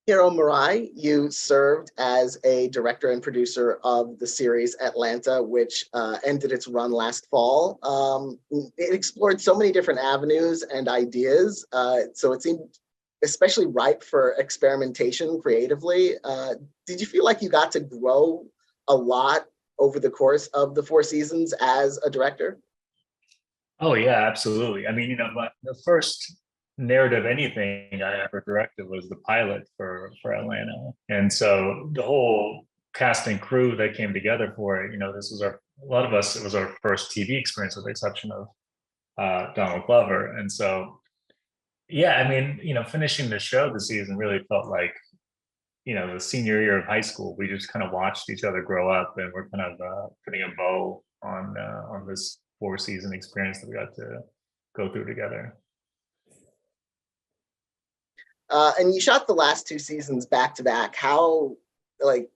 Hiro Murai, you served as a director and producer of the series Atlanta, which ended its run last fall. It explored so many different avenues and ideas, so it seemed especially ripe for experimentation creatively. Did you feel like you got to grow a lot over the course of the 4 seasons as a director? Oh yeah, absolutely. I mean, the first narrative anything I ever directed was the pilot for Atlanta, and so the whole cast and crew that came together for it. This was a lot of us. It was our first TV experience, with the exception of Donald Glover, and so yeah, I mean, finishing the show this season really felt like the senior year of high school. We just kind of watched each other grow up, and we're kind of putting a bow on this 4 season experience that we got to go through together. And you shot the last 2 seasons back to back. How like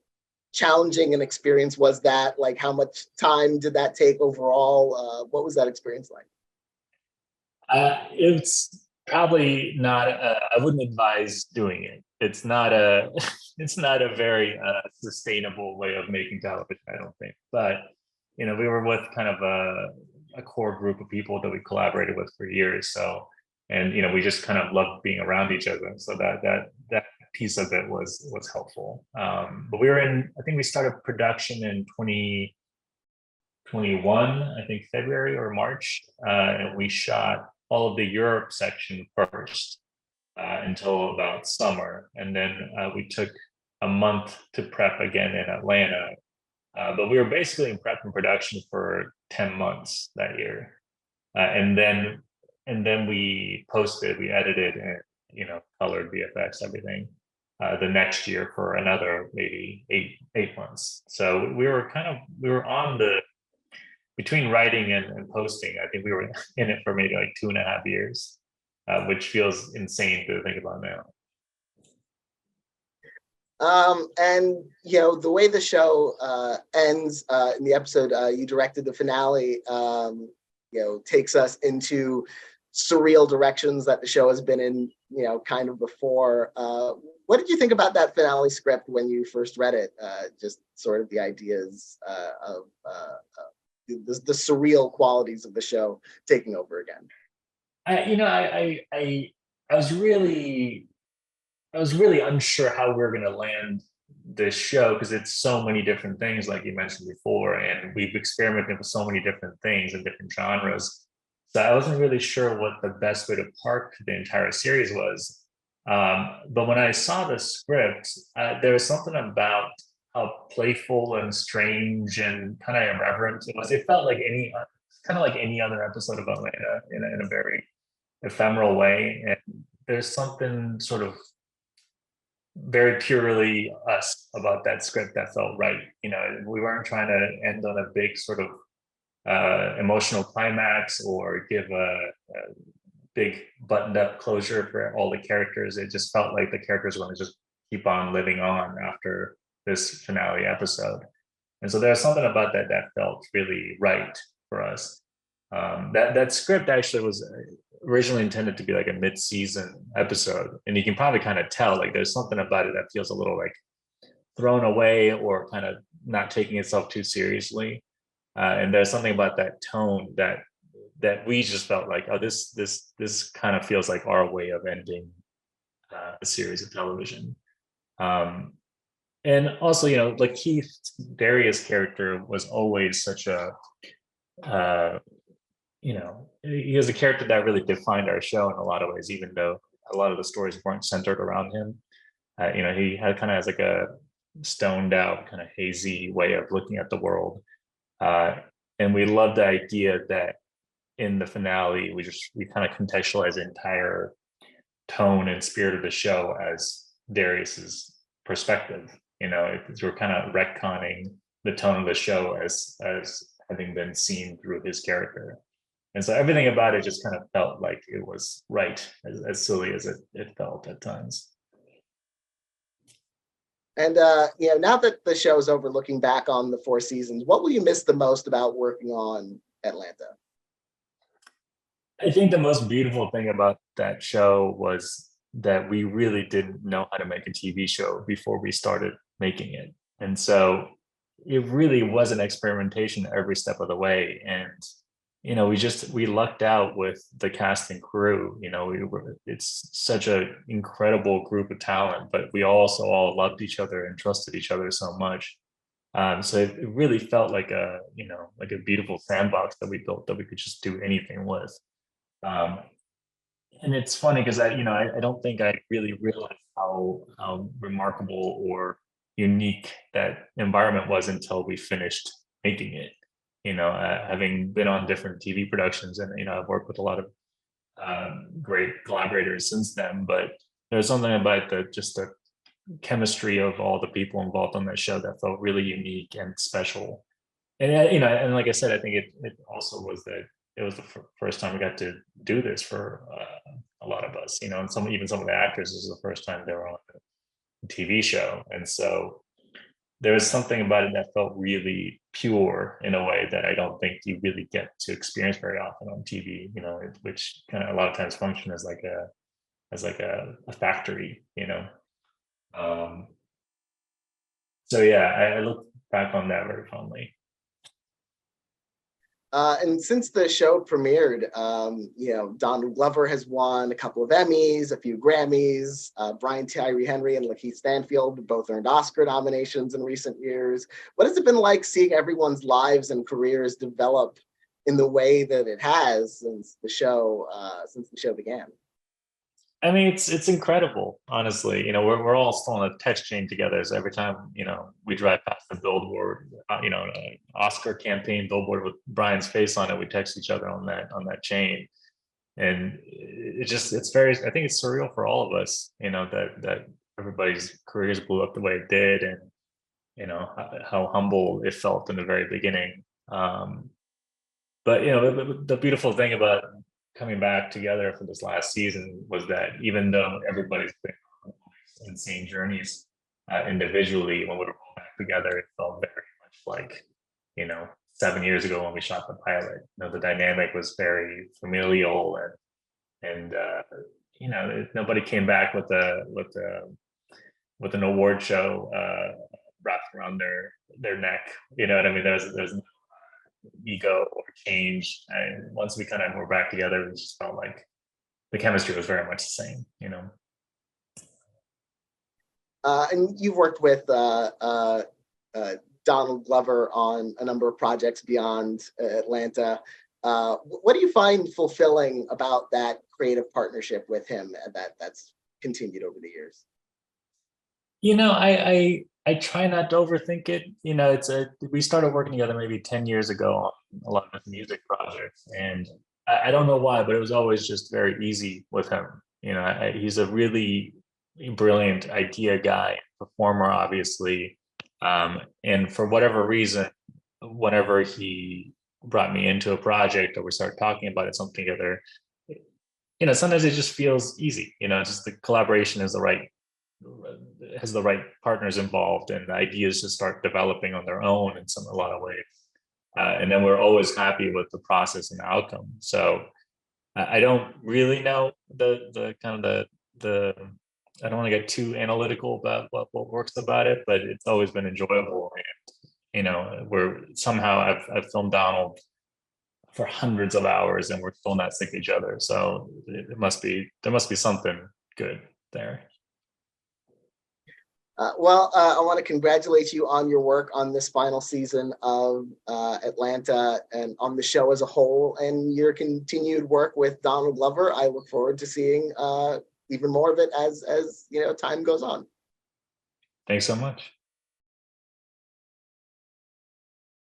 challenging an experience was that? Like, how much time did that take overall? What was that experience like? It's probably not. I wouldn't advise doing it. It's not a. It's not a very sustainable way of making television, I don't think. But we were with kind of a core group of people that we collaborated with for years. So, and we just kind of loved being around each other. And so that piece of it was helpful. But we were in. I think we started production in 2021. I think February or March, and we shot all of the Europe section first until about summer, and then we took a month to prep again in Atlanta. But we were basically in prep and production for 10 months that year, and then we posted, we edited, and colored VFX everything the next year for another maybe eight months. So we were on the between writing and posting. I think we were in it for maybe like 2.5 years, which feels insane to think about now. And the way the show ends in the episode you directed, the finale, takes us into surreal directions that the show has been in, kind of before. What did you think about that finale script when you first read it? Just sort of the ideas of the surreal qualities of the show taking over again. I was really unsure how we were going to land this show, because it's so many different things, like you mentioned before, and we've experimented with so many different things and different genres. So I wasn't really sure what the best way to park the entire series was. But when I saw the script, there was something about how playful and strange and kind of irreverent it was. It felt like kind of like any other episode of Atlanta in a very ephemeral way. And there's something sort of very purely us about that script that felt right. We weren't trying to end on a big sort of emotional climax or give a big buttoned up closure for all the characters. It just felt like the characters were going to just keep on living on after this finale episode. And so there's something about that felt really right for us. That script actually was originally intended to be like a mid-season episode, and you can probably kind of tell like there's something about it that feels a little like thrown away or kind of not taking itself too seriously. And there's something about that tone that we just felt like, oh, this kind of feels like our way of ending a series of television. And also, like Keith Darius' character was always such a he was a character that really defined our show in a lot of ways, even though a lot of the stories weren't centered around him. He had kind of has like a stoned out, kind of hazy way of looking at the world. And we loved the idea that in the finale, we kind of contextualize the entire tone and spirit of the show as Darius's perspective. We're kind of retconning the tone of the show as having been seen through his character. And so everything about it just kind of felt like it was right, as silly as it felt at times. And now that the show is over, looking back on the 4 seasons, what will you miss the most about working on Atlanta? I think the most beautiful thing about that show was that we really didn't know how to make a TV show before we started making it. And so it really was an experimentation every step of the way. And, we lucked out with the cast and crew. It's such an incredible group of talent, but we also all loved each other and trusted each other so much. So it really felt like like a beautiful sandbox that we built that we could just do anything with. Um, and it's funny because I don't think I really realized how remarkable or unique that environment was until we finished making it. Having been on different TV productions, and I've worked with a lot of great collaborators since then, but there's something about the chemistry of all the people involved on that show that felt really unique and special. And and like I said, I think it also was that it was the first time we got to do this for a lot of us, and even some of the actors, this is the first time they were on a TV show. And so there was something about it that felt really pure in a way that I don't think you really get to experience very often on TV, which kind of a lot of times function as like a factory. Um, so yeah, I look back on that very fondly. And since the show premiered, Donald Glover has won a couple of Emmys, a few Grammys. Brian Tyree Henry and Lakeith Stanfield both earned Oscar nominations in recent years. What has it been like seeing everyone's lives and careers develop in the way that it has since the show began? I mean, it's incredible, honestly. We're all still on a text chain together. So every time we drive past the billboard, an Oscar campaign billboard with Brian's face on it, we text each other on that chain, and it's very. I think it's surreal for all of us. That everybody's careers blew up the way it did, and how humble it felt in the very beginning. But the beautiful thing about coming back together for this last season was that even though everybody's been on insane journeys individually, when we were all back together, it felt very much like 7 years ago when we shot the pilot. The dynamic was very familial, and nobody came back with an award show wrapped around their neck. You know what I mean? There's no ego or change, and once we kind of were back together, it just felt like the chemistry was very much the same. And you've worked with Donald Glover on a number of projects beyond Atlanta. What do you find fulfilling about that creative partnership with him that's continued over the years? I try not to overthink it. We started working together maybe 10 years ago on a lot of music projects, and I don't know why, but it was always just very easy with him. He's a really brilliant idea guy, performer, obviously. And for whatever reason, whenever he brought me into a project or we started talking about it, something together, sometimes it just feels easy. Just the collaboration has the right partners involved, and the ideas just start developing on their own in a lot of ways. And then we're always happy with the process and the outcome. So I don't really know the I don't want to get too analytical about what works about it, but it's always been enjoyable. And we're somehow I've filmed Donald for hundreds of hours and we're still not sick of each other. So there must be something good there. I want to congratulate you on your work on this final season of Atlanta and on the show as a whole, and your continued work with Donald Glover. I look forward to seeing even more of it as time goes on. Thanks so much.